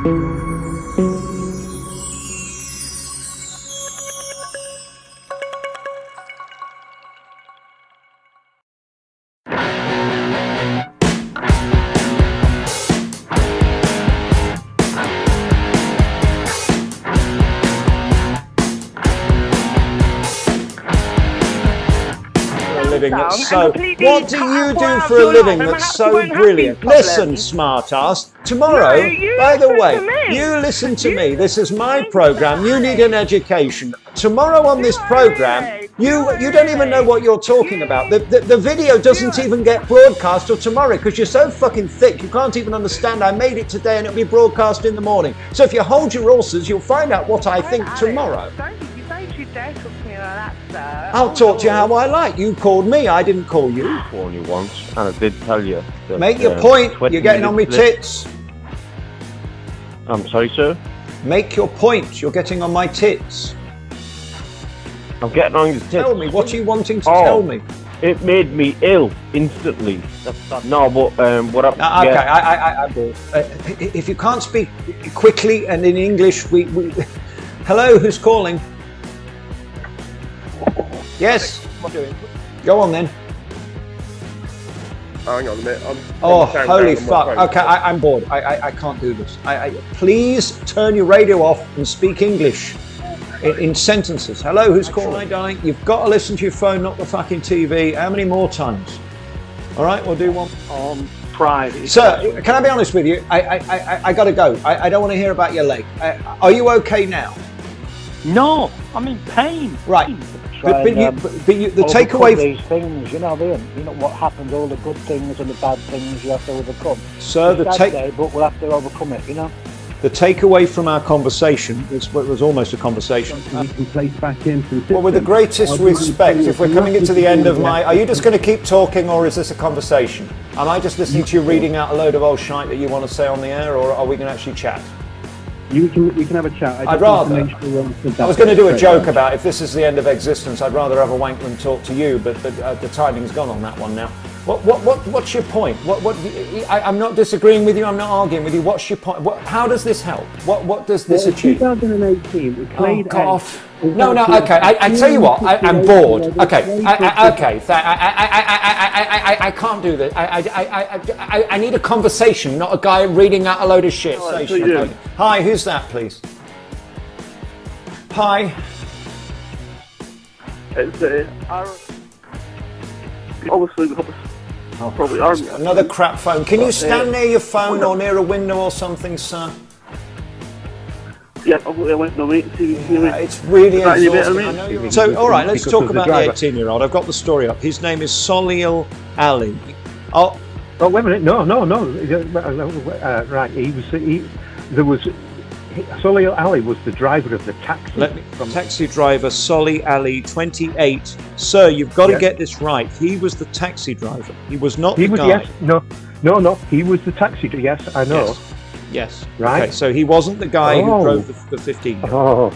What do you do for a living that's so brilliant? Listen, smart-ass. Tomorrow, by the way, you listen to me. This is my program. You need an education. Tomorrow on this program, you don't even know what you're talking about. The video doesn't even get broadcast till tomorrow because you're so fucking thick. You can't even understand. I made it today and it'll be broadcast in the morning. So if you hold your horses, you'll find out what I think tomorrow. Dare talk to me like that, sir. I'll talk to you how I like. You called me, I didn't call you. I warned you once, and I did tell you. That, Make your point. You're getting on me tits. I'm sorry, sir? Make your point. You're getting on my tits. I'm getting on your tits. Tell me, what are you wanting to tell me? It made me ill instantly. No, but what up? Okay, I'm bored. If you can't speak quickly and in English, we hello, who's calling? Yes. Go on then. Hang on a minute. Holy fuck. Okay, I'm bored. I can't do this. Please turn your radio off and speak English in sentences. Hello, who's calling? Hi, darling. You've got to listen to your phone, not the fucking TV. How many more times? All right, we'll do one. On Friday. Sir, can I be honest with you? I got to go. I don't want to hear about your leg. Are you okay now? No, I'm in pain. Right. But the takeaway these things, you know what happens, all the good things and the bad things you have to overcome. Sir, but we'll have to overcome it, you know. The takeaway from our conversation, it was almost a conversation. We can place back into the system. Well, with the greatest respect, if we're coming into the end of my, are you just going to keep talking, or is this a conversation? Am I just listening to you reading out a load of old shite that you want to say on the air, or are we going to actually chat? We can have a chat. I'd rather. I was going to do a joke about if this is the end of existence, I'd rather have a wank than talk to you, but the timing's gone on that one now. What's your point? I'm not disagreeing with you. I'm not arguing with you. What's your point? How does this help? What does this achieve? 2018, we played. Oh, God. No. Okay. I tell you what. I'm bored. Okay. I can't do this. I need a conversation, not a guy reading out a load of shit. Hi, who's that, please? Hi. It's obviously probably another crap phone. Can you stand near your phone or near a window or something, sir? Yeah, I've got the window, mate. It's really exhausting. So, all right, let's talk about the 18-year-old. I've got the story up. His name is Savile Ali. Oh, wait a minute. No. Right, Savile Ali was the driver of the taxi. Taxi driver Savile Ali, 28. Sir, you've got to get this right. He was the taxi driver. He was not the guy. Yes, no. He was the taxi driver. Yes, I know. Yes. Right. Okay, so he wasn't the guy who drove the 15-year-old. Oh,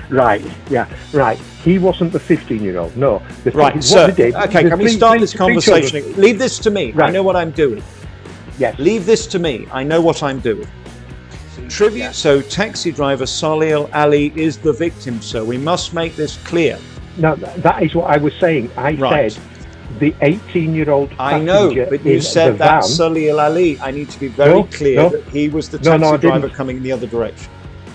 right. Yeah, right. He wasn't the 15-year-old. No. Right, sir. Okay, can we start this conversation? Leave this to me. Right. I know what I'm doing. Yes. Leave this to me. I know what I'm doing. Tribute. Yeah. So, taxi driver Savile Ali is the victim, sir. We must make this clear. No, that is what I was saying. I said the 18-year-old. I know, but you said that's Savile Ali. I need to be very clear that he was the taxi driver coming in the other direction.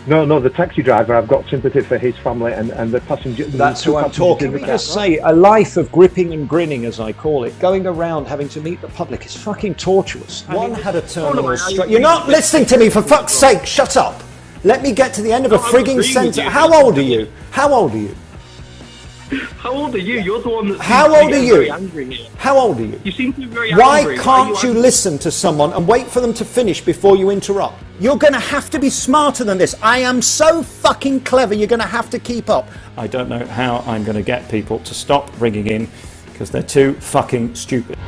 No, the taxi driver. I've got sympathy for his family and the passenger. That's who I'm talking about. Just say a life of gripping and grinning, as I call it, going around having to meet the public is fucking torturous. One had a terminal stroke. You're not listening to me, for fuck's sake. Shut up. Let me get to the end of a frigging sentence. How old are you? How old are you? You're the one that's very angry here. How old are you? You seem to be very angry. Why can't you listen to someone and wait for them to finish before you interrupt? You're going to have to be smarter than this. I am so fucking clever, you're going to have to keep up. I don't know how I'm going to get people to stop ringing in because they're too fucking stupid.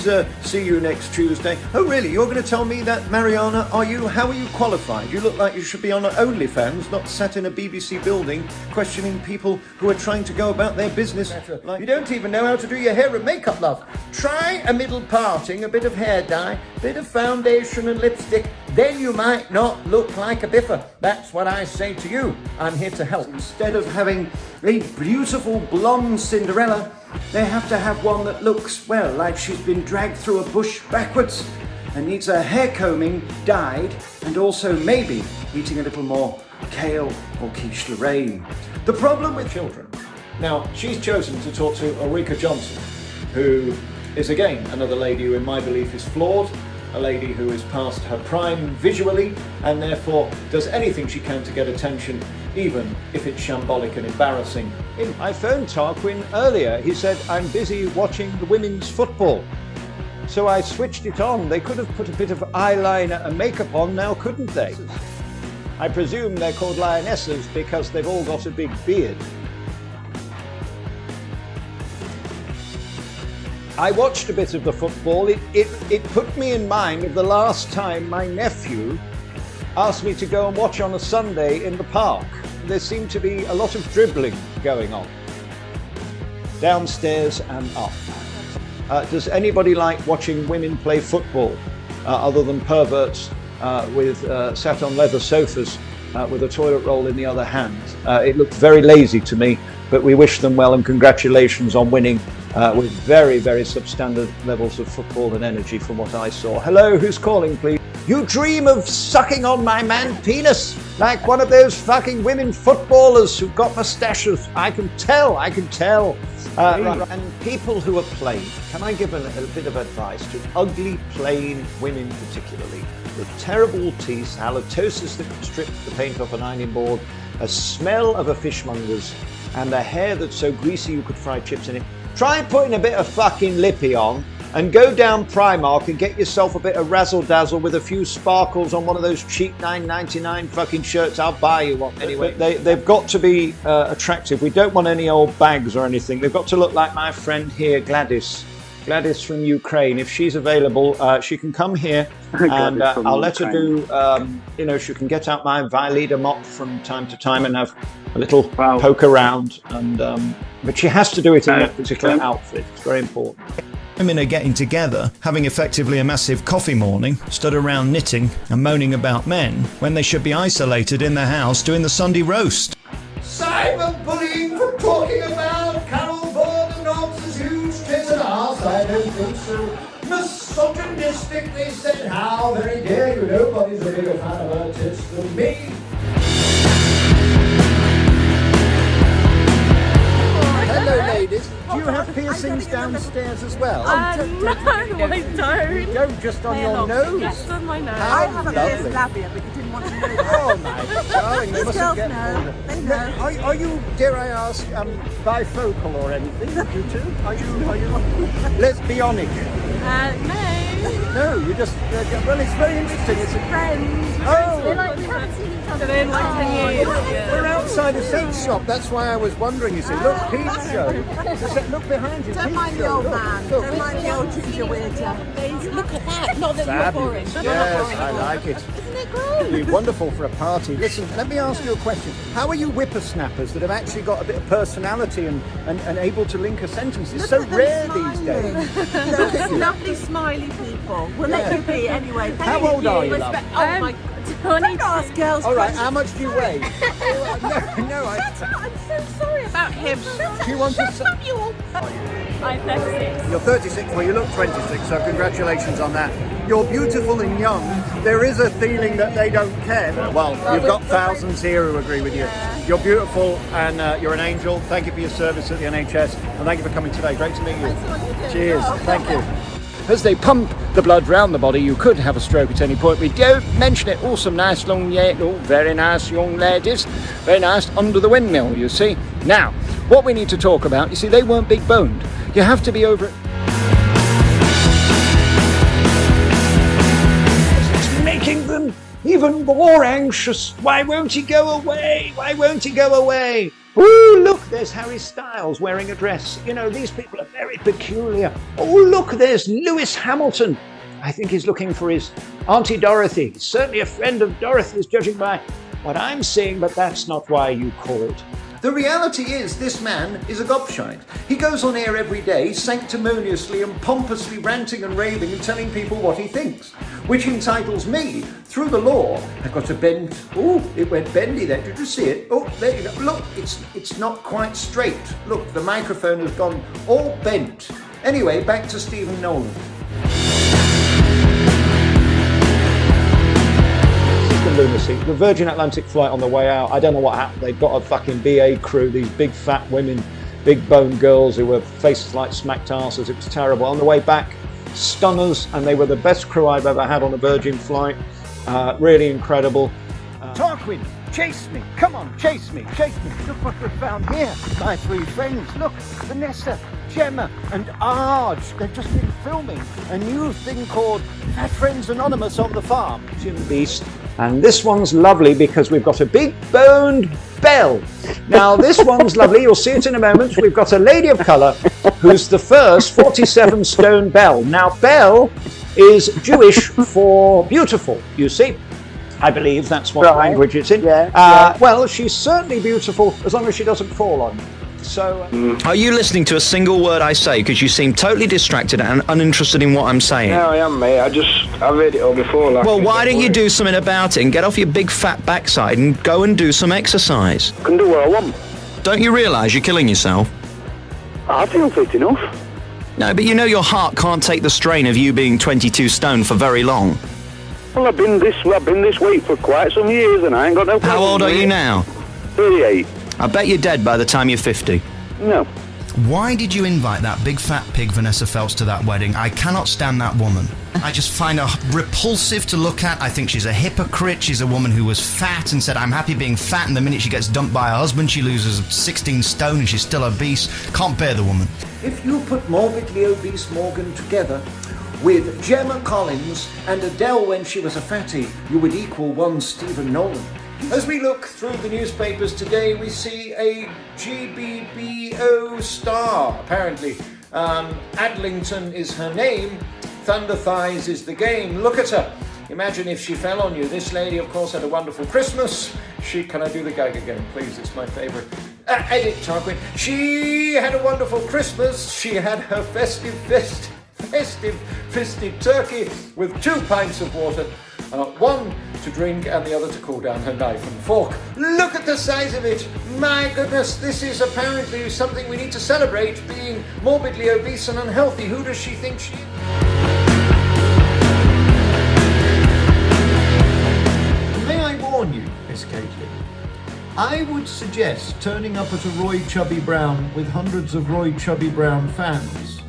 please see you next Tuesday. Oh, really? You're going to tell me that, Mariana? How are you qualified? You look like you should be on OnlyFans, not sat in a BBC building questioning people who are trying to go about their business. You don't even know how to do your hair and makeup, love. Try a middle parting, a bit of hair dye, bit of foundation and lipstick. Then you might not look like a biffer. That's what I say to you. I'm here to help. Instead of having a beautiful blonde Cinderella, they have to have one that looks, well, like she's been dragged through a bush backwards and needs her hair combing dyed and also maybe eating a little more kale or quiche Lorraine. The problem with children. Now, she's chosen to talk to Ulrika Johnson, who is again another lady who in my belief is flawed, a lady who is past her prime visually and therefore does anything she can to get attention, even if it's shambolic and embarrassing. I phoned Tarquin earlier. He said, I'm busy watching the women's football. So I switched it on. They could have put a bit of eyeliner and makeup on now, couldn't they? I presume they're called lionesses because they've all got a big beard. I watched a bit of the football. It put me in mind of the last time my nephew asked me to go and watch on a Sunday in the park. There seemed to be a lot of dribbling going on, downstairs and up. Does anybody like watching women play football, other than perverts sat on leather sofas with a toilet roll in the other hand? It looked very lazy to me, but we wish them well and congratulations on winning with very, very substandard levels of football and energy from what I saw. Hello, who's calling, please? You dream of sucking on my man penis like one of those fucking women footballers who've got moustaches. I can tell. And people who are plain, can I give a bit of advice to ugly, plain women particularly, with terrible teeth, halitosis that can strip the paint off an ironing board, a smell of a fishmonger's, and a hair that's so greasy you could fry chips in it. Try putting a bit of fucking lippy on and go down Primark and get yourself a bit of razzle-dazzle with a few sparkles on one of those cheap $9.99 fucking shirts. I'll buy you one. Anyway, they've got to be attractive. We don't want any old bags or anything. They've got to look like my friend here, Gladys from Ukraine. If she's available, she can come here and I'll let her do, she can get out my Violida mop from time to time and have a little poke around. But she has to do it in that particular outfit. It's very important. Women are getting together, having effectively a massive coffee morning, stood around knitting and moaning about men, when they should be isolated in their house doing the Sunday roast. Cyberbullying for talking about Carol Vaughan Knox's huge tits and arse. I don't think so. Misogynistic, they said. How very dare you? Nobody's a bigger fan of her tits than me. Hello, ladies. Do you have piercings downstairs as well? No, I don't. You don't, just on your nose? Just on my nose. How I have a pierced lovely. labia, but you didn't want to know that. Oh my darling, they These mustn't girls get know. They know. Are you, dare I ask, bifocal or anything? You two? Are you lesbionic? No. No, you just, well, it's very interesting. It's a Friends. Oh. We haven't seen each other in like 10 years. We're outside a sex shop. That's why I was wondering. You see, look, Peep Show. Look behind you. Don't Peep mind the Show. old Look, man. look. Don't mind the old ginger weirdo. Look at that. Not that Fabulous. you're boring. Yes, I like it. Isn't it great? It'd be wonderful for a party. Listen, let me ask you a question. How are you whippersnappers that have actually got a bit of personality and able to link a sentence? It's so rare these days. They're lovely, smiley people. We'll let you be anyway. How old are you, love? Oh my God. Don't ask girls. All right, how much do you weigh? No, I'm so sorry about him. Do you want to... Shut you all. I'm 36. You're 36, well you look 26, so congratulations on that. You're beautiful and young. There is a feeling that they don't care. Well, you've got thousands here who agree with you. You're beautiful and you're an angel. Thank you for your service at the NHS and thank you for coming today. Great to meet you. Cheers, thank you. As they pump the blood round the body, you could have a stroke at any point. We don't mention it. Oh, some nice very nice young ladies. Very nice under the windmill, you see. Now, what we need to talk about, you see, they weren't big boned. You have to be over it. It's making them even more anxious. Why won't he go away? Why won't he go away? Oh, look, there's Harry Styles wearing a dress. You know, these people are very peculiar. Oh, look, there's Lewis Hamilton. I think he's looking for his Auntie Dorothy. He's certainly a friend of Dorothy's, judging by what I'm seeing, but that's not why you called. The reality is this man is a gobshite. He goes on air every day sanctimoniously and pompously ranting and raving and telling people what he thinks, which entitles me, through the law, I've got to bend. Oh, it went bendy there. Did you see it? Oh, there you go. Look, it's not quite straight. Look, the microphone has gone all bent. Anyway, back to Stephen Nolan. Lunacy. The Virgin Atlantic flight on the way out, I don't know what happened. They've got a fucking BA crew, these big fat women, big boned girls who were faces like smacked asses. It was terrible. On the way back, stunners, and they were the best crew I've ever had on a Virgin flight. Really incredible. Tarquin, chase me. Come on, chase me. Look what we've found here. My three friends. Look, Vanessa, Gemma and Arj. They've just been filming a new thing called Fat Friends Anonymous on the farm. Jim Beast. And this one's lovely because we've got a big boned Belle. Now this one's lovely, you'll see it in a moment. We've got a lady of colour who's the first 47 stone Belle. Now Belle is Jewish for beautiful, you see. I believe that's what language it's in. Well, she's certainly beautiful as long as she doesn't fall on you. So, Are you listening to a single word I say? Because you seem totally distracted and uninterested in what I'm saying. Yeah, I am, mate. I've heard it all before. Well, why don't you do something about it and get off your big fat backside and go and do some exercise? I can do what I want. Don't you realise you're killing yourself? I feel fit enough. No, but you know your heart can't take the strain of you being 22 stone for very long. Well, I've been this weight for quite some years, and I ain't got no problem. How old are you now? 38. I bet you're dead by the time you're 50. No. Why did you invite that big fat pig Vanessa Phelps to that wedding? I cannot stand that woman. I just find her repulsive to look at. I think she's a hypocrite. She's a woman who was fat and said, I'm happy being fat, and the minute she gets dumped by her husband, she loses 16 stone and she's still obese. Can't bear the woman. if you put morbidly obese Morgan together with Gemma Collins and Adele when she was a fatty, you would equal one Stephen Nolan. As we look through the newspapers today, we see a GBBO star, apparently. Adlington is her name, Thunder Thighs is the game. Look at her. Imagine if she fell on you. This lady, of course, had a wonderful Christmas. Can I do the gag again, please? It's my favourite. Edit, Tarquin. She had a wonderful Christmas. She had her festive fisted turkey with 2 pints of water. One to drink and the other to cool down her knife and fork. Look at the size of it. My goodness, this is apparently something we need to celebrate, being morbidly obese and unhealthy. Who does she think she is? May I warn you, Miss Caitlin? I would suggest turning up at a Roy Chubby Brown with hundreds of Roy Chubby Brown fans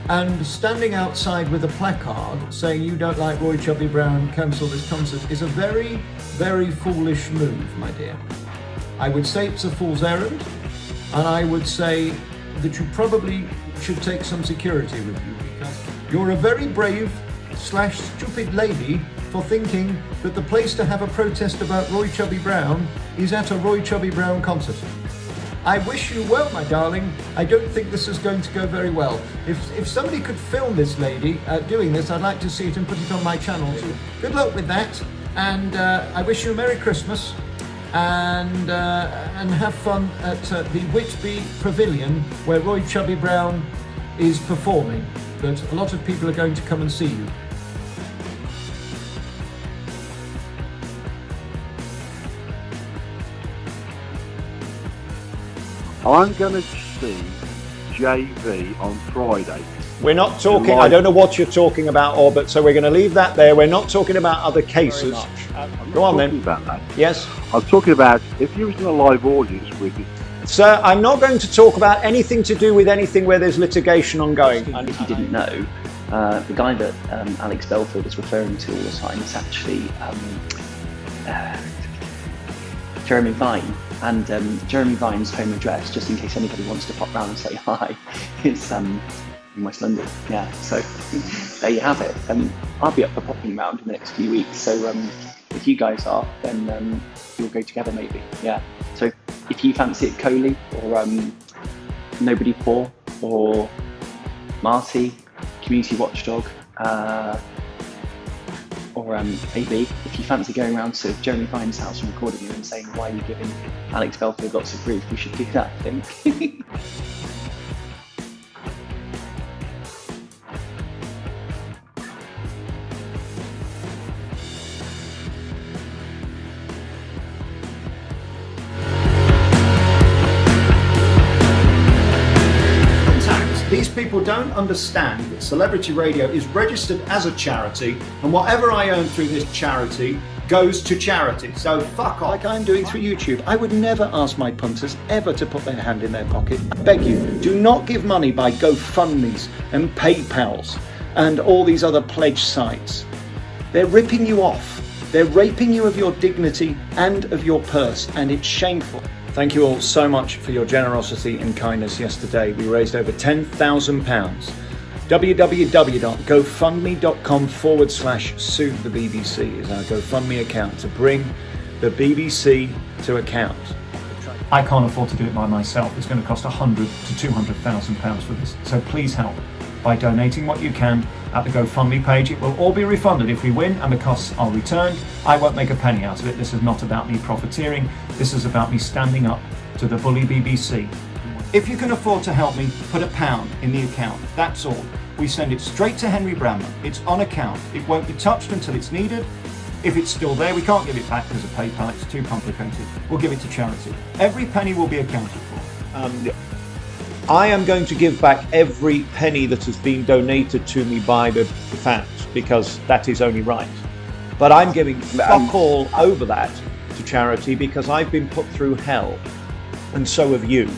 and standing outside with a placard saying you don't like Roy Chubby Brown, cancel this concert, is a very, very foolish move, my dear. I would say it's a fool's errand, and I would say that you probably should take some security with you, because you're a very brave / stupid lady for thinking that the place to have a protest about Roy Chubby Brown is at a Roy Chubby Brown concert. I wish you well, my darling. I don't think this is going to go very well. If somebody could film this lady doing this, I'd like to see it and put it on my channel too. Good luck with that, and I wish you a Merry Christmas, and have fun at the Whitby Pavilion where Roy Chubby Brown is performing. That a lot of people are going to come and see you. I'm going to see JV on Friday. We're not talking, I don't know what you're talking about, Orbit, so we're going to leave that there. We're not talking about other cases. Go on then. About that. Yes? I'm talking about if you was in a live audience with you. Sir, I'm not going to talk about anything to do with anything where there's litigation ongoing. If you didn't know, the guy that Alex Belfield is referring to all the time is actually Jeremy Vine. And Jeremy Vine's home address, just in case anybody wants to pop round and say hi, is in West London. Yeah, so there you have it. I'll be up for popping around in the next few weeks. So if you guys are, then we'll go together maybe. Yeah. So if you fancy it, Coley or Nobody Poor or Marty, Community Watchdog, or AB, if you fancy going around to Jeremy Vine's house and recording you and saying why are you giving Alex Belfield lots of grief, we should do that, I think. These people don't understand that Celebrity Radio is registered as a charity, and whatever I earn through this charity goes to charity. So fuck off. Like I'm doing through YouTube. I would never ask my punters ever to put their hand in their pocket. I beg you, do not give money by GoFundMes and PayPals and all these other pledge sites. They're ripping you off. They're raping you of your dignity and of your purse, and it's shameful. Thank you all so much for your generosity and kindness yesterday. We raised over £10,000. www.gofundme.com/sue the BBC is our GoFundMe account to bring the BBC to account. I can't afford to do it by myself. It's going to cost £100,000 to £200,000 for this. So please help by donating what you can at the GoFundMe page. It will all be refunded if we win and the costs are returned. I won't make a penny out of it. This is not about me profiteering. This is about me standing up to the bully BBC. If you can afford to help me, put £1 in the account. That's all. We send it straight to Henry Brammer. It's on account. It won't be touched until it's needed. If it's still there, we can't give it back because of PayPal. It's too complicated. We'll give it to charity. Every penny will be accounted for. I am going to give back every penny that has been donated to me by the fans, because that is only right. But I'm giving fuck all over that to charity because I've been put through hell, and so have you.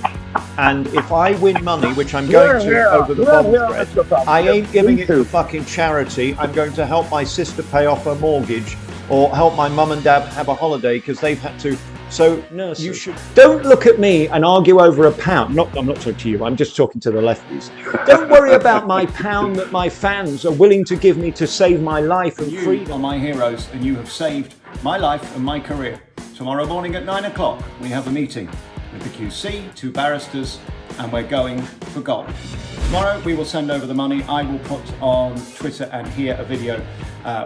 And if I win money, which I'm going to over the bomb thread, I ain't giving it to fucking charity. I'm going to help my sister pay off her mortgage, or help my mum and dad have a holiday because they've had to. So you should don't look at me and argue over £1. I'm not talking to you. I'm just talking to the lefties. Don't worry about my £1 that my fans are willing to give me to save my life and freedom. You are my heroes, and you have saved my life and my career. Tomorrow morning at 9 o'clock, we have a meeting with the QC, 2 barristers, and we're going for gold. Tomorrow we will send over the money. I will put on Twitter and here a video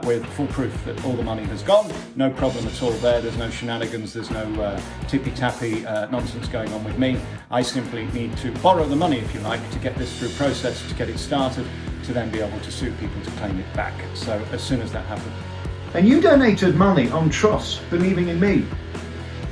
with full proof that all the money has gone. No problem at all there. There's no shenanigans. There's no tippy-tappy nonsense going on with me. I simply need to borrow the money, if you like, to get this through process, to get it started, to then be able to sue people to claim it back. So as soon as that happens. And you donated money on trust, believing in me.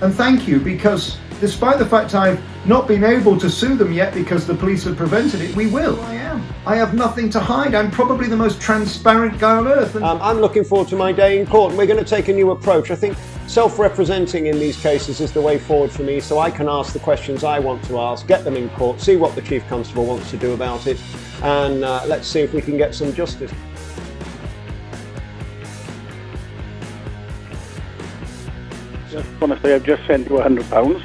And thank you, because despite the fact I've not been able to sue them yet because the police have prevented it, we will. I am. I have nothing to hide. I'm probably the most transparent guy on earth. And I'm looking forward to my day in court. We're going to take a new approach. I think self-representing in these cases is the way forward for me, so I can ask the questions I want to ask, get them in court, see what the Chief Constable wants to do about it, and let's see if we can get some justice. Just want to say I've just sent you £100.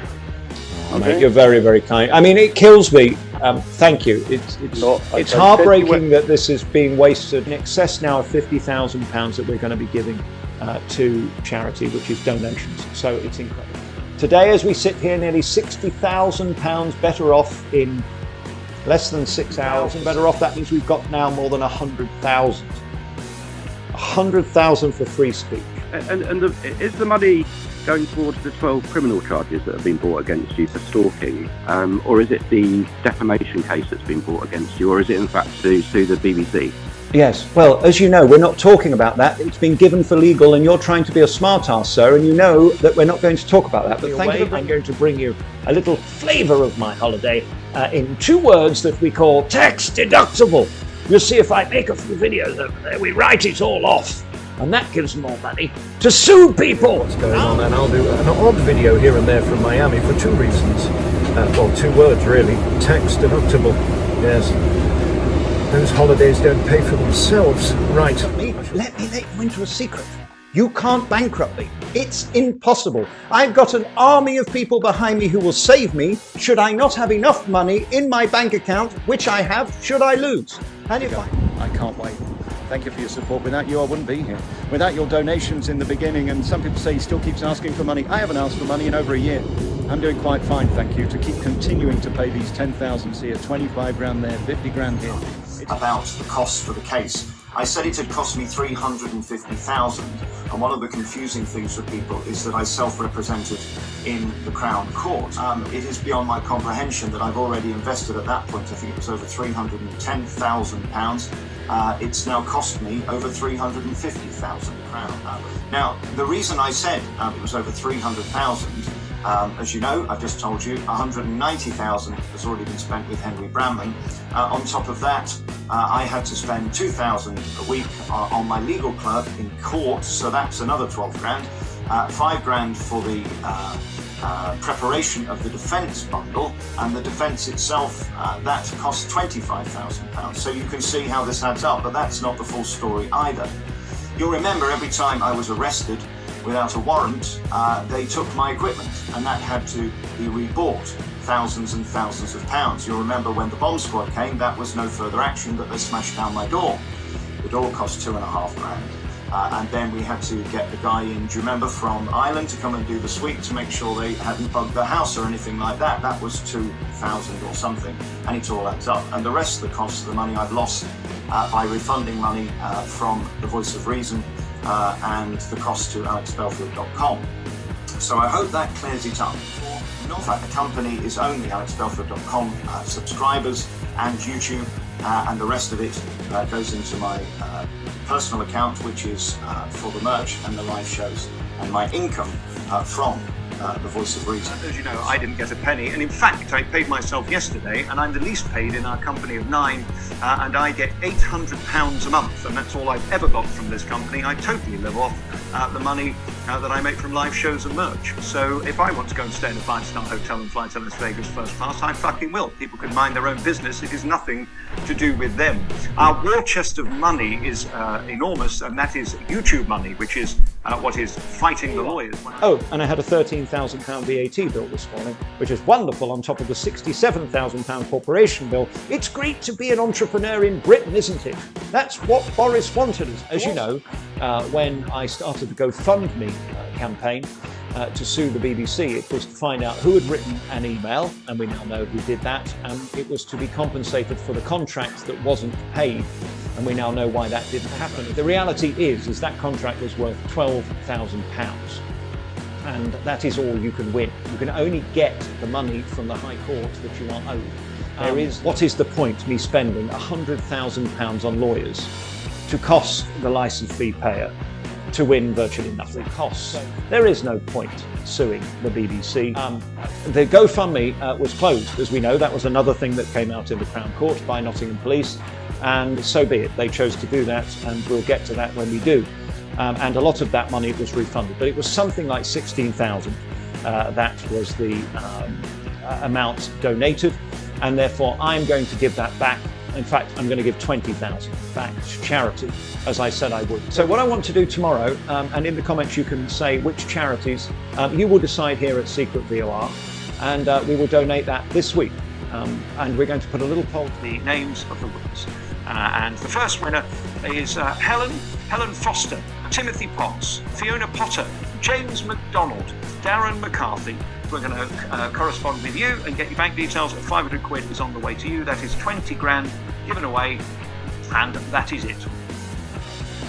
Oh, mate, you're very, very kind. I mean, it kills me. Thank you. It's heartbreaking that this is being wasted. In excess now of £50,000 that we're going to be giving to charity, which is donations. So it's incredible. Today, as we sit here, nearly £60,000 better off in less than 6 hours. Better off. That means we've got now more than 100,000. 100,000 for free speech. And is the money going towards the 12 criminal charges that have been brought against you for stalking, or is it the defamation case that's been brought against you, or is it in fact to sue the BBC? Yes, well, as you know, we're not talking about that. It's been given for legal, and you're trying to be a smart ass, sir, and you know that we're not going to talk about that. But thank you. I'm going to bring you a little flavour of my holiday in 2 words that we call tax deductible. You'll see if I make a few videos over there, we write it all off. And that gives more money to sue people. What's going on? And I'll do an odd video here and there from Miami for 2 reasons. Well, 2 words really. Tax deductible. Yes. Those holidays don't pay for themselves. Right. Let me let you into a secret. You can't bankrupt me. It's impossible. I've got an army of people behind me who will save me should I not have enough money in my bank account, which I have, should I lose. And if I can't wait. Thank you for your support. Without you, I wouldn't be here. Without your donations in the beginning, and some people say he still keeps asking for money. I haven't asked for money in over a year. I'm doing quite fine, thank you. To keep continuing to pay these 10,000s here, 25 grand there, 50 grand here. About the cost for the case. I said it had cost me 350,000, and one of the confusing things for people is that I self-represented in the Crown Court. It is beyond my comprehension that I've already invested at that point, I think it was over £310,000. It's now cost me over £350,000. Now, the reason I said it was over 300,000, as you know, I've just told you, 190,000 has already been spent with Henry Bramman. On top of that, I had to spend 2,000 a week on my legal clerk in court, so that's another 12 grand. 5 grand for the preparation of the defence bundle, and the defence itself, that cost £25,000. So you can see how this adds up, but that's not the full story either. You'll remember every time I was arrested without a warrant, they took my equipment, and that had to be rebought, thousands and thousands of pounds. You'll remember when the bomb squad came, that was no further action, but they smashed down my door. The door cost £2.5 grand. And then we had to get the guy in, do you remember, from Ireland to come and do the sweep to make sure they hadn't bugged the house or anything like that. That was 2,000 or something, and it all adds up. And the rest of the cost of the money I've lost by refunding money from the Voice of Reason and the cost to alexbelfield.com. So I hope that clears it up. In fact, the company is only alexbelfield.com subscribers and YouTube, and the rest of it goes into my personal account, which is for the merch and the live shows, and my income from the Voice of Reason. As you know, I didn't get a penny, and in fact I paid myself yesterday, and I'm the least paid in our company of 9, and I get £800 a month, and that's all I've ever got from this company. I totally live off the money that I make from live shows and merch. So if I want to go and stay in a 5-star hotel and fly to Las Vegas first class, I fucking will. People can mind their own business. It is nothing to do with them. Our war chest of money is enormous, and that is YouTube money, which is what is fighting the lawyers. Oh, and I had a £13,000 VAT bill this morning, which is wonderful on top of the £67,000 corporation bill. It's great to be an entrepreneur in Britain, isn't it? That's what Boris wanted us. As you know, when I started the GoFundMe campaign to sue the BBC, it was to find out who had written an email, and we now know who did that, and it was to be compensated for the contract that wasn't paid, and we now know why that didn't happen. The reality is that contract was worth £12,000, and that is all you can win. You can only get the money from the High Court that you are owed. What is the point me spending £100,000 on lawyers to cost the licence fee payer to win virtually nothing costs? There is no point suing the BBC. The GoFundMe was closed, as we know. That was another thing that came out in the Crown Court by Nottingham Police, and so be it. They chose to do that, and we'll get to that when we do. And a lot of that money was refunded, but it was something like 16,000. That was the amount donated, and therefore I'm going to give that back. In fact, I'm going to give 20,000 back to charity, as I said I would. So what I want to do tomorrow, and in the comments you can say which charities you will decide here at Secret VOR, and we will donate that this week. And we're going to put a little poll. The names of the winners. And the first winner is Helen Foster, Timothy Potts, Fiona Potter, James McDonald, Darren McCarthy. We're going to correspond with you and get your bank details. 500 quid is on the way to you. That is 20 grand given away, and that is it.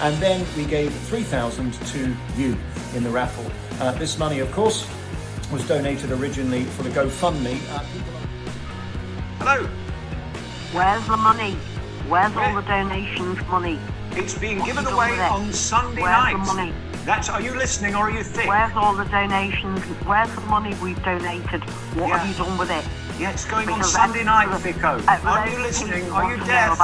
And then we gave 3,000 to you in the raffle. This money, of course, was donated originally for the GoFundMe. Hello. Where's the money? Where's all the donations money? It's being given away on Sunday night. Where's the money? Are you listening or are you thick? Where's all the donations? Where's the money we've donated? What have you done with it? Yeah, it's going on Sunday night, Thicko. Are you listening? Are you deaf?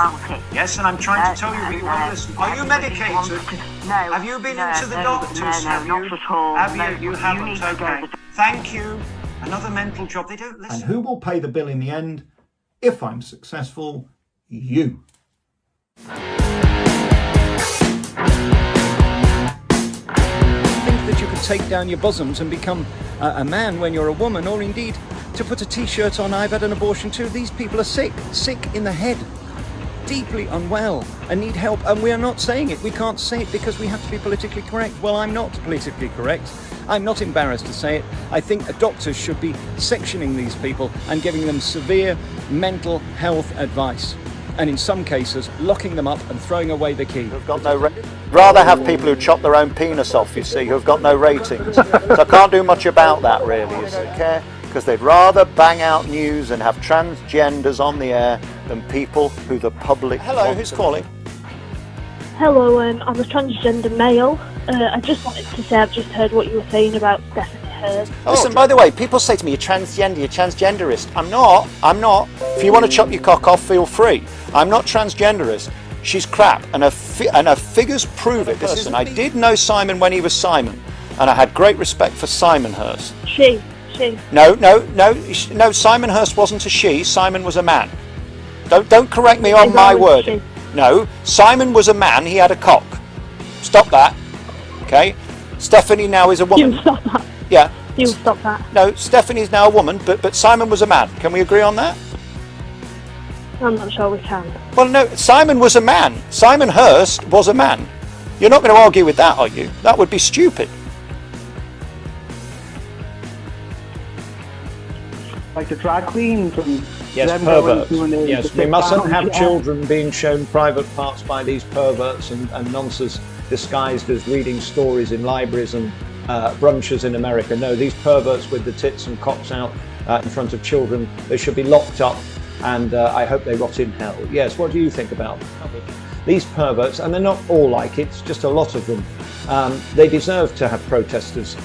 Yes, and I'm trying to tell you, but you won't listen. Are you medicated? No. Have you been into the doctors? No, not at all. Have you? You haven't? Okay. Thank you. Another mental job. They don't listen. And who will pay the bill in the end? If I'm successful, you. That you could take down your bosoms and become a man when you're a woman, or indeed to put a t-shirt on, I've had an abortion too. These people are sick in the head, deeply unwell and need help, and we are not saying it. We can't say it because we have to be politically correct. Well, I'm not politically correct. I'm not embarrassed to say it. I think doctors should be sectioning these people and giving them severe mental health advice. And in some cases, locking them up and throwing away the key. Who've got no rather have people who chop their own penis off, you see, who've got no ratings. So I can't do much about that, really, you see, because they'd rather bang out news and have transgenders on the air than people who the public... Hello, who's calling? Hello, I'm a transgender male. I just wanted to say I've just heard what you were saying about Stephanie Hurst. Listen, by the way, people say to me, you're transgenderist. I'm not. If you want to chop your cock off, feel free. I'm not transgenderist. She's crap, and her figures prove it. Listen, I did know Simon when he was Simon, and I had great respect for Simon Hurst. She. No, Simon Hurst wasn't a she, Simon was a man. Don't correct me on my wording. No, Simon was a man, he had a cock. Stop that. Okay? Stephanie now is a woman. You stop that. Yeah. You stop that. No, Stephanie's now a woman, but Simon was a man. Can we agree on that? I'm not sure we can. Well, no, Simon was a man. Simon Hurst was a man. You're not going to argue with that, are you? That would be stupid. Like the drag queens and yes, perverts. Yes, we mustn't have children being shown private parts by these perverts and nonsense disguised as reading stories in libraries and brunches in America. No, these perverts with the tits and cocks out in front of children, they should be locked up, and I hope they rot in hell. Yes, what do you think about these perverts? And they're not all like it, it's just a lot of them. They deserve to have protesters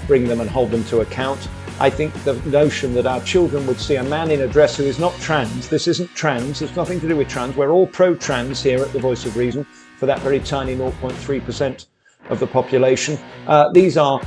bring them and hold them to account. I think the notion that our children would see a man in a dress who is not trans, this isn't trans, it's nothing to do with trans, we're all pro-trans here at the Voice of Reason for that very tiny 0.3% of the population. These are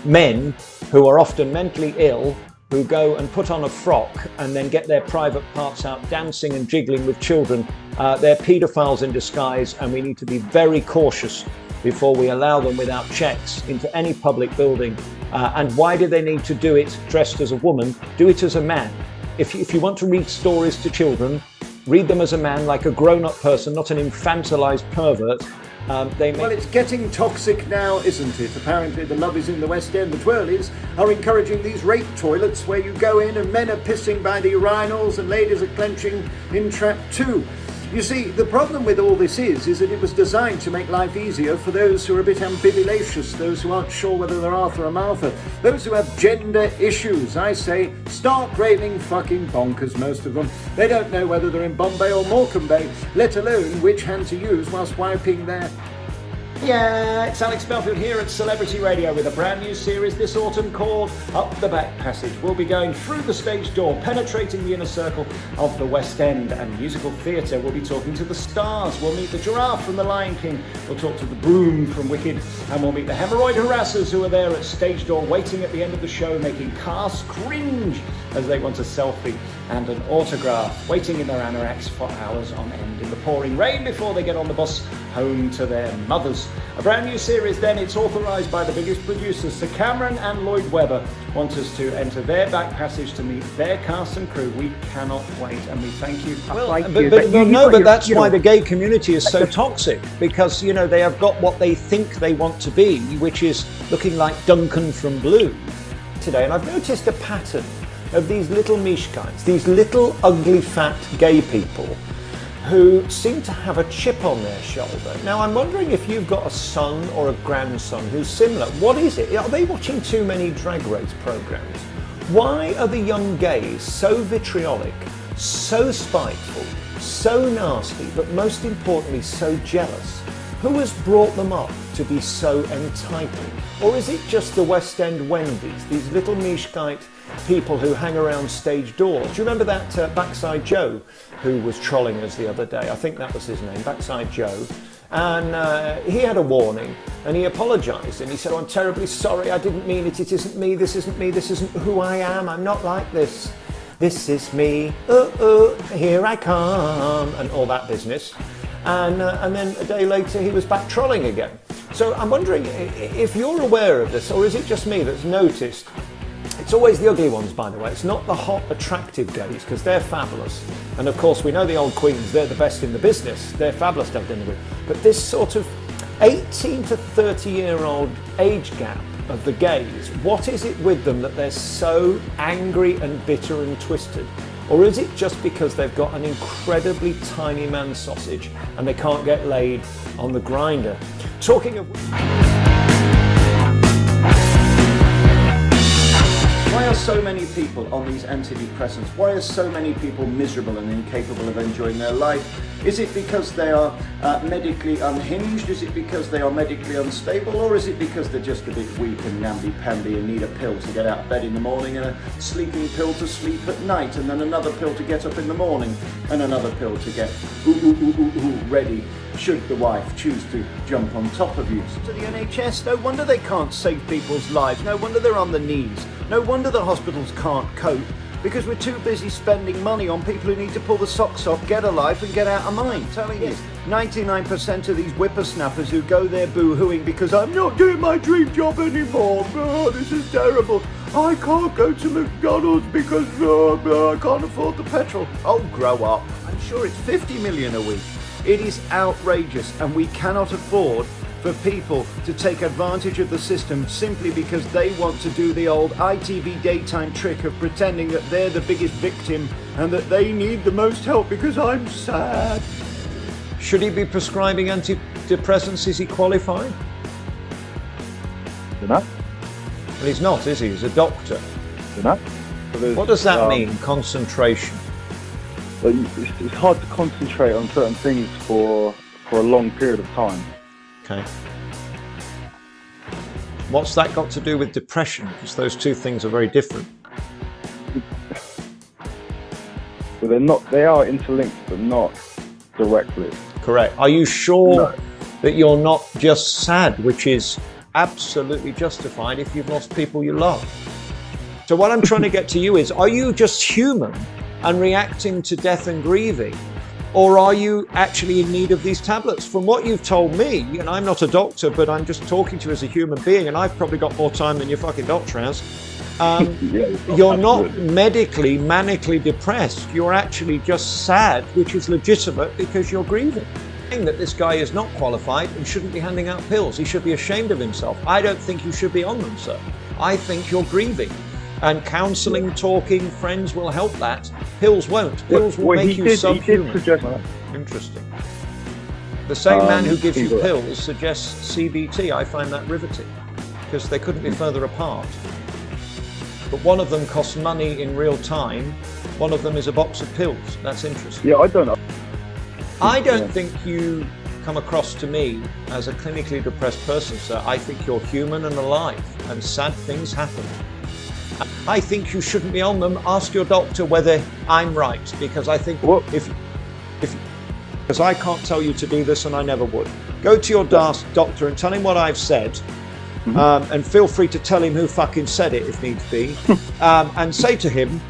men who are often mentally ill, who go and put on a frock and then get their private parts out dancing and jiggling with children. They're paedophiles in disguise, and we need to be very cautious before we allow them without checks into any public building. And why do they need to do it dressed as a woman? Do it as a man. If you want to read stories to children, read them as a man, like a grown-up person, not an infantilized pervert. Well, it's getting toxic now, isn't it? Apparently the love is in the West End. The twirlies are encouraging these rape toilets where you go in and men are pissing by the urinals and ladies are clenching in trap 2. You see, the problem with all this is that it was designed to make life easier for those who are a bit ambivalentious, those who aren't sure whether they're Arthur or Martha, those who have gender issues. I say, stark raving fucking bonkers, most of them. They don't know whether they're in Bombay or Morecambe Bay, let alone which hand to use whilst wiping their... Yeah, it's Alex Belfield here at Celebrity Radio with a brand new series this autumn called Up the Back Passage. We'll be going through the stage door, penetrating the inner circle of the West End and musical theatre. We'll be talking to the stars. We'll meet the giraffe from The Lion King. We'll talk to the broom from Wicked. And we'll meet the hemorrhoid harassers who are there at stage door waiting at the end of the show, making cast cringe as they want a selfie and an autograph, waiting in their anoraks for hours on end in the pouring rain before they get on the bus home to their mothers. A brand new series then, it's authorised by the biggest producers. Sir Cameron and Lloyd Webber want us to enter their back passage to meet their cast and crew. We cannot wait, and we thank you. But that's why the gay community is so toxic, because, you know, they have got what they think they want to be, which is looking like Duncan from Blue today. And I've noticed a pattern of these little mishkites, these little ugly fat gay people who seem to have a chip on their shoulder. Now, I'm wondering if you've got a son or a grandson who's similar. What is it? Are they watching too many drag race programs? Why are the young gays so vitriolic, so spiteful, so nasty, but most importantly, so jealous? Who has brought them up to be so entitled? Or is it just the West End Wendy's, these little mishkite people who hang around stage doors? Do you remember that Backside Joe who was trolling us the other day? I think that was his name, Backside Joe. And he had a warning and he apologised and he said, "Oh, I'm terribly sorry, I didn't mean it, it isn't me, this isn't who I am, I'm not like this. This is me, here I come," and all that business. And then a day later he was back trolling again. So I'm wondering if you're aware of this, or is it just me that's noticed? It's always the ugly ones, by the way. It's not the hot, attractive gays, because they're fabulous. And of course, we know the old queens, they're the best in the business. They're fabulous to have dinner with. But this sort of 18 to 30-year-old age gap of the gays? What is it with them that they're so angry and bitter and twisted? Or is it just because they've got an incredibly tiny man sausage and they can't get laid on the grinder? Talking of... Why are so many people on these antidepressants? Why are so many people miserable and incapable of enjoying their life? Is it because they are medically unhinged? Is it because they are medically unstable? Or is it because they're just a bit weak and namby-pamby and need a pill to get out of bed in the morning and a sleeping pill to sleep at night, and then another pill to get up in the morning and another pill to get ready should the wife choose to jump on top of you? To the NHS, no wonder they can't save people's lives. No wonder they're on the knees. No wonder the hospitals can't cope, because we're too busy spending money on people who need to pull the socks off, get a life and get out of mine. I'm telling you, 99% of these whippersnappers who go there boo-hooing because I'm not doing my dream job anymore. Oh, this is terrible. I can't go to McDonald's because I can't afford the petrol. Oh, grow up. I'm sure it's 50 million a week. It is outrageous, and we cannot afford for people to take advantage of the system simply because they want to do the old ITV daytime trick of pretending that they're the biggest victim and that they need the most help because I'm sad. Should he be prescribing antidepressants? Is he qualified? You're not? Well, he's not, is he? He's a doctor. You're not? What does that mean, concentration? Well, it's hard to concentrate on certain things for a long period of time. Okay. What's that got to do with depression? Because those two things are very different. Well, they're not. They are interlinked, but not directly. Correct. Are you sure that you're not just sad, which is absolutely justified if you've lost people you love? So what I'm trying to get to you is, are you just human and reacting to death and grieving? Or are you actually in need of these tablets? From what you've told me, and I'm not a doctor, but I'm just talking to you as a human being, and I've probably got more time than your fucking doctor has. You're not medically, manically depressed. You're actually just sad, which is legitimate because you're grieving. That this guy is not qualified and shouldn't be handing out pills. He should be ashamed of himself. I don't think you should be on them, sir. I think you're grieving. And counselling, talking, friends will help that. Pills won't. Pills will make you subhuman. Interesting. The same man who gives you pills suggests CBT. I find that riveting because they couldn't be further apart. But one of them costs money in real time. One of them is a box of pills. That's interesting. Yeah, I don't know. I don't think you come across to me as a clinically depressed person, sir. I think you're human and alive, and sad things happen. I think you shouldn't be on them. Ask your doctor whether I'm right, because I think because I can't tell you to do this, and I never would. Go to your doctor and tell him what I've said, and feel free to tell him who fucking said it if needs be, and say to him,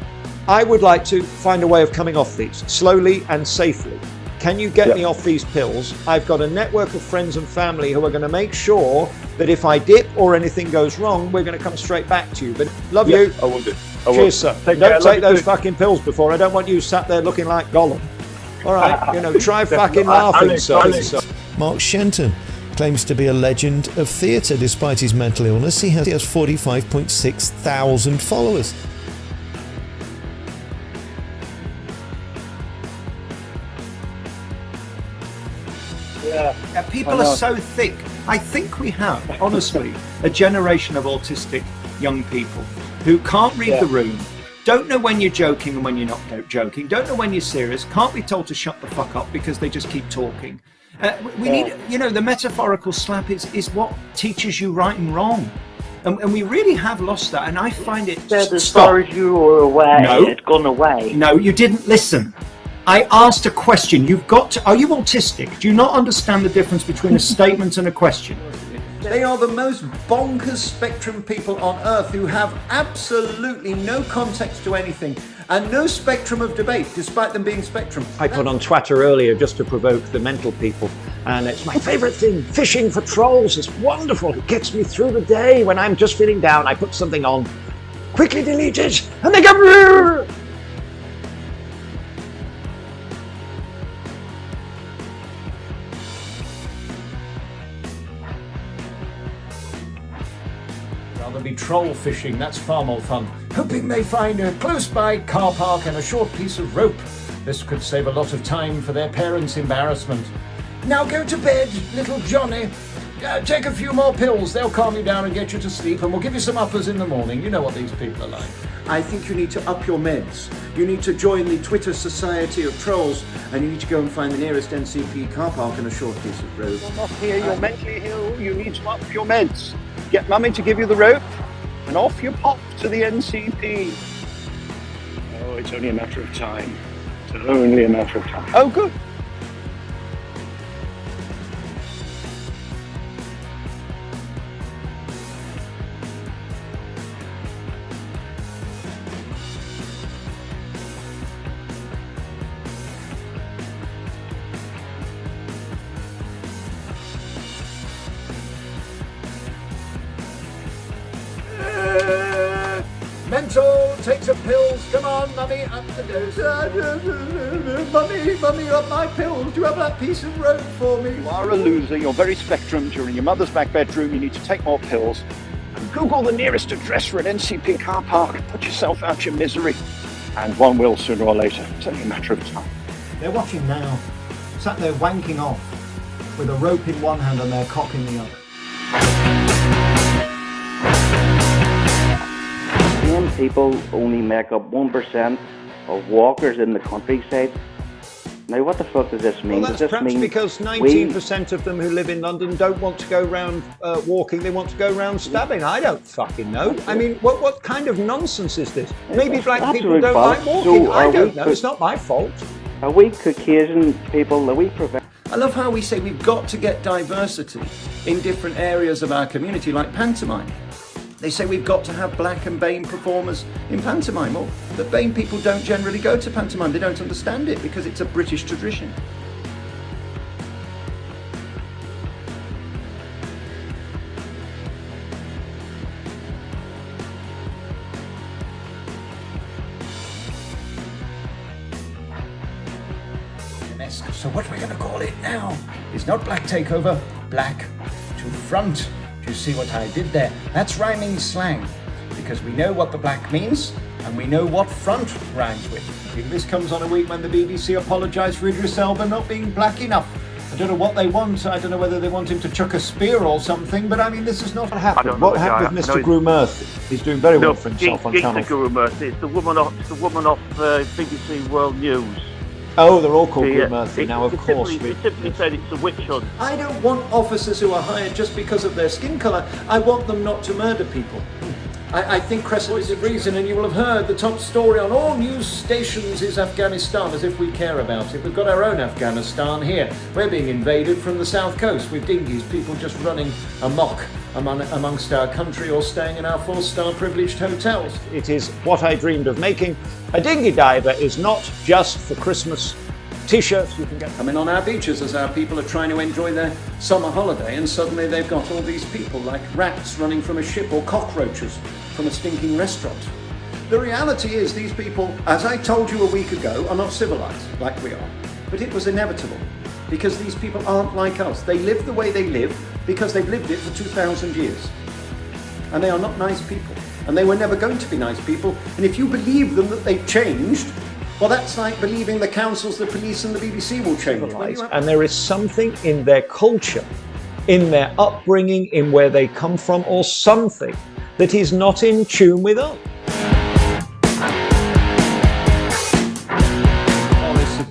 I would like to find a way of coming off these slowly and safely. Can you get me off these pills? I've got a network of friends and family who are going to make sure that if I dip or anything goes wrong, we're going to come straight back to you. But love you. I will do. Cheers, sir. Don't take those fucking pills before. I don't want you sat there looking like Gollum. All right, try fucking laughing, sir. Mark Shenton claims to be a legend of theatre despite his mental illness. He has 45.6 thousand followers. People are so thick. I think we have, honestly, a generation of autistic young people who can't read the room, don't know when you're joking and when you're not joking, don't know when you're serious, can't be told to shut the fuck up because they just keep talking. We need, the metaphorical slap is what teaches you right and wrong. And we really have lost that, and I find it... As far as you were aware, it had gone away. No, you didn't listen. I asked a question. Are you autistic? Do you not understand the difference between a statement and a question? They are the most bonkers spectrum people on earth who have absolutely no context to anything and no spectrum of debate, despite them being spectrum. I put on Twitter earlier just to provoke the mental people, and it's my favourite thing. Fishing for trolls is wonderful. It gets me through the day when I'm just feeling down. I put something on, quickly delete it, and they go... there'll be troll fishing. That's far more fun. Hoping they find a close-by car park and a short piece of rope. This could save a lot of time for their parents' embarrassment. Now go to bed, little Johnny. Take a few more pills. They'll calm you down and get you to sleep, and we'll give you some uppers in the morning. You know what these people are like. I think you need to up your meds. You need to join the Twitter Society of Trolls, and you need to go and find the nearest NCP car park and a short piece of road. You're not here, you're mentally ill, you need to up your meds. Get mummy to give you the rope, and off you pop to the NCP. Oh, it's only a matter of time. It's only a matter of time. Oh, good. Mental, take some pills. Come on, mummy, up the dose. Mummy, up my pills. Do you have that piece of rope for me? You are a loser, you're very spectrum. You're in your mother's back bedroom, you need to take more pills. And Google the nearest address for an NCP car park. Put yourself out your misery. And one will sooner or later. It's only a matter of time. They're watching now. Sat there wanking off with a rope in one hand and their cock in the other. People only make up 1% of walkers in the countryside. Now, what the fuck does this mean? Well, that's perhaps because 19% of them who live in London don't want to go round walking, they want to go round stabbing. I don't fucking know. I mean, what kind of nonsense is this? Maybe black people don't like walking. I don't know. It's not my fault. Are we Caucasian people? Are we prevent? I love how we say we've got to get diversity in different areas of our community, like pantomime. They say we've got to have black and BAME performers in pantomime. Well, the BAME people don't generally go to pantomime. They don't understand it because it's a British tradition. So what we're going to call it now is not black takeover, black to front. Do you see what I did there? That's rhyming slang, because we know what the black means, and we know what front rhymes with. I think this comes on a week when the BBC apologised for Idris Elba not being black enough. I don't know what they want. I don't know whether they want him to chuck a spear or something, but I mean, this is not what happened. What happened with Mr. Guru Murthy? He's doing very well for himself on Channel 4. Guru Murthy. It's the woman off BBC World News. Oh, they're all called Guru Murthy now, of course. We simply said it's a witch hunt. I don't want officers who are hired just because of their skin colour. I want them not to murder people. I think Crescent is a reason, and you will have heard the top story on all news stations is Afghanistan, as if we care about it. We've got our own Afghanistan here. We're being invaded from the south coast with dinghies, people just running amok amongst our country or staying in our 4-star privileged hotels. It is what I dreamed of making. A dinghy diver is not just for Christmas t-shirts you can get. I mean, on our beaches as our people are trying to enjoy their summer holiday, and suddenly they've got all these people like rats running from a ship or cockroaches from a stinking restaurant. The reality is these people, as I told you a week ago, are not civilized like we are. But it was inevitable because these people aren't like us. They live the way they live because they've lived it for 2,000 years. And they are not nice people. And they were never going to be nice people. And if you believe them that they've changed, well, that's like believing the councils, the police and the BBC will change. And there is something in their culture, in their upbringing, in where they come from, or something that is not in tune with us.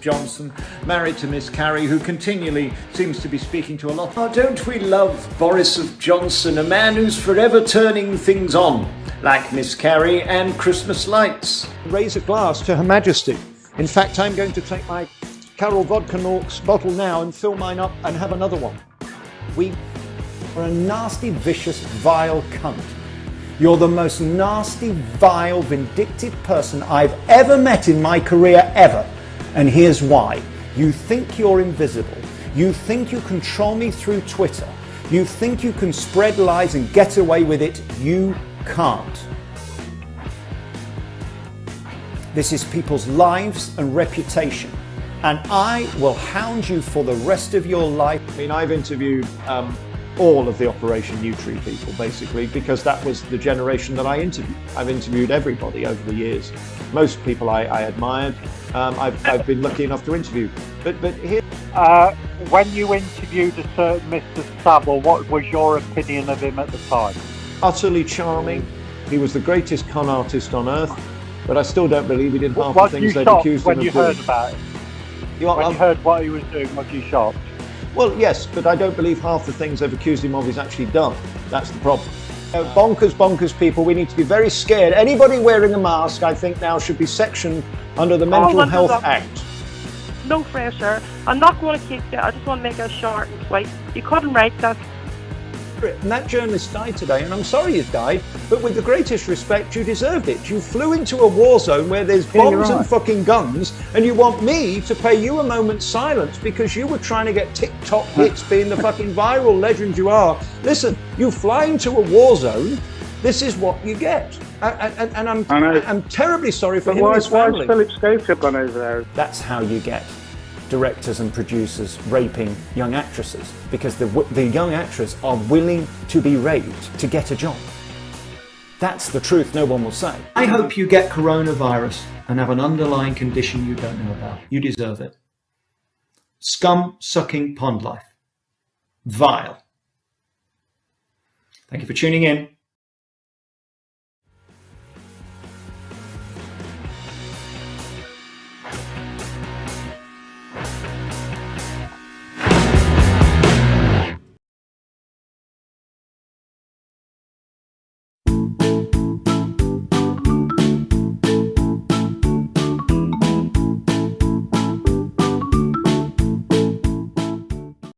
Johnson, married to Miss Carrie, who continually seems to be speaking to a lot. Oh, don't we love Boris of Johnson, a man who's forever turning things on, like Miss Carrie and Christmas lights. Raise a glass to Her Majesty. In fact, I'm going to take my Carol Vodka Norks bottle now and fill mine up and have another one. We are a nasty, vicious, vile cunt. You're the most nasty, vile, vindictive person I've ever met in my career, ever. And here's why. You think you're invisible. You think you control me through Twitter. You think you can spread lies and get away with it. You can't. This is people's lives and reputation. And I will hound you for the rest of your life. I mean, I've interviewed all of the Operation Nutri people, basically, because that was the generation that I interviewed. I've interviewed everybody over the years. Most people I admired, I've been lucky enough to interview. But here... When you interviewed a certain Mr. Savile, what was your opinion of him at the time? Utterly charming. He was the greatest con artist on earth, but I still don't believe he did half the things they'd accused him of doing. When you heard about it? When you heard what he was doing, was you shocked? Well, yes, but I don't believe half the things they've accused him of he's actually done. That's the problem. Bonkers people, we need to be very scared. Anybody wearing a mask, I think now, should be sectioned under the Mental Health Act. No pressure. I'm not going to keep you. I just want to make it short and sweet. You couldn't write that. And that journalist died today, and I'm sorry he died, but with the greatest respect, you deserved it. You flew into a war zone where there's bombs and fucking guns, and you want me to pay you a moment's silence because you were trying to get TikTok hits being the fucking viral legend you are. Listen, you fly into a war zone, this is what you get. And I'm terribly sorry for him and his family. Why has Philip Schofield gone over there? That's how you get directors and producers raping young actresses, because the young actors are willing to be raped to get a job. That's the truth no one will say. I hope you get coronavirus and have an underlying condition you don't know about. You deserve it. Scum-sucking pond life. Vile. Thank you for tuning in.